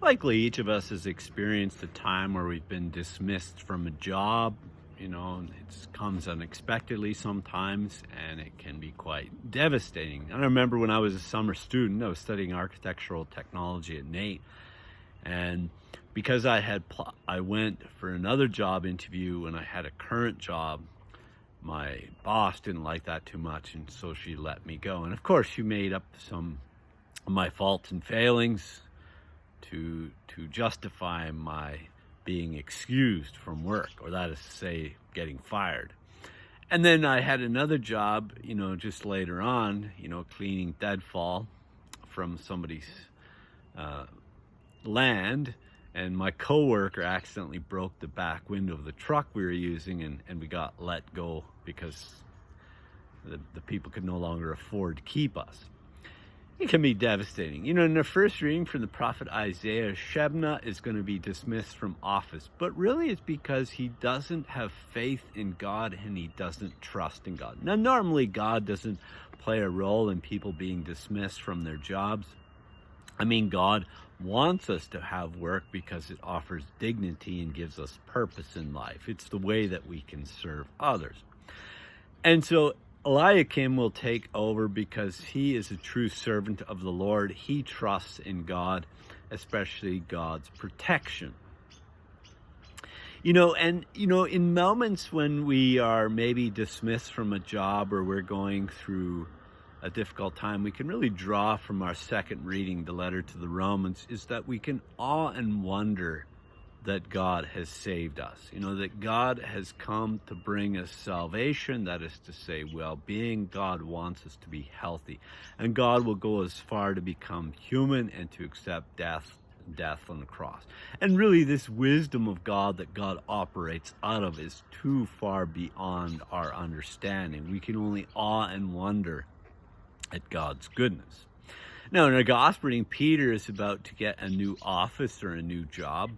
Likely each of us has experienced a time where we've been dismissed from a job. And it comes unexpectedly sometimes, and it can be quite devastating. I remember when I was a summer student, I was studying architectural technology at NAIT, and because I went for another job interview and I had a current job, my boss didn't like that too much, and so she let me go. And of course, she made up some of my faults and failings to justify my being excused from work, or that is to say, getting fired. And then I had another job, just later on, cleaning deadfall from somebody's uh, land. And my coworker accidentally broke the back window of the truck we were using, and we got let go because the people could no longer afford to keep us. It can be devastating. In the first reading from the prophet Isaiah, Shebna is going to be dismissed from office, but really it's because he doesn't have faith in God and he doesn't trust in God. Now, normally God doesn't play a role in people being dismissed from their jobs. God wants us to have work because it offers dignity and gives us purpose in life. It's the way that we can serve others. And so Eliakim will take over because he is a true servant of the Lord. He trusts in God, especially God's protection. In moments when we are maybe dismissed from a job or we're going through a difficult time, we can really draw from our second reading, the letter to the Romans, is that we can awe and wonder that God has saved us. That God has come to bring us salvation, that is to say, well-being. God wants us to be healthy. And God will go as far to become human and to accept death on the cross. And really, this wisdom of God that God operates out of is too far beyond our understanding. We can only awe and wonder at God's goodness. Now, in our gospel reading, Peter is about to get a new office or a new job.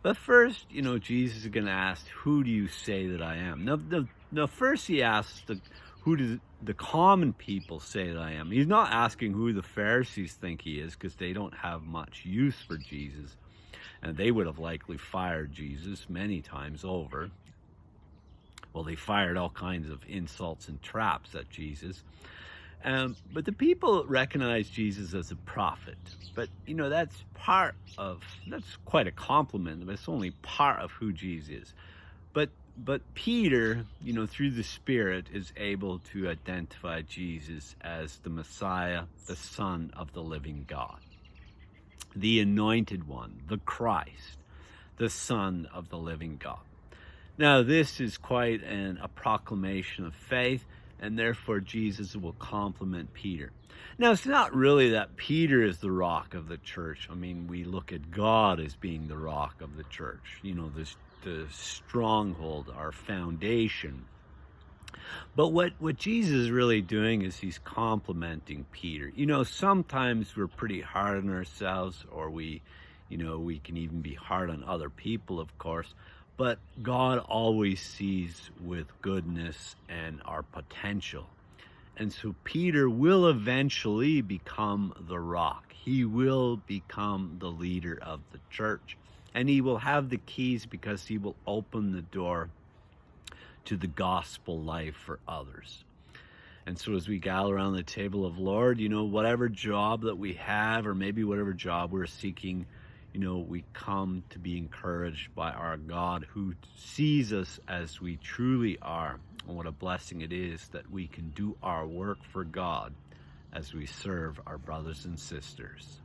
But first, Jesus is going to ask, who do you say that I am? Now first he asks, who do the common people say that I am? He's not asking who the Pharisees think he is, because they don't have much use for Jesus. And they would have likely fired Jesus many times over. Well, they fired all kinds of insults and traps at Jesus. But the people recognize Jesus as a prophet. But, that's quite a compliment, but it's only part of who Jesus is. But Peter, through the Spirit, is able to identify Jesus as the Messiah, the Son of the living God, the Anointed One, the Christ, the Son of the living God. Now, this is quite a proclamation of faith, and therefore Jesus will compliment Peter. Now, it's not really that Peter is the rock of the church. We look at God as being the rock of the church, the stronghold, our foundation. But what Jesus is really doing is he's complimenting Peter. Sometimes we're pretty hard on ourselves, or we can even be hard on other people, of course. But God always sees with goodness and our potential. And so Peter will eventually become the rock. He will become the leader of the church. And he will have the keys because he will open the door to the gospel life for others. And so as we gather around the table of Lord, whatever job that we have, or maybe whatever job we're seeking, we come to be encouraged by our God, who sees us as we truly are. And what a blessing it is that we can do our work for God as we serve our brothers and sisters.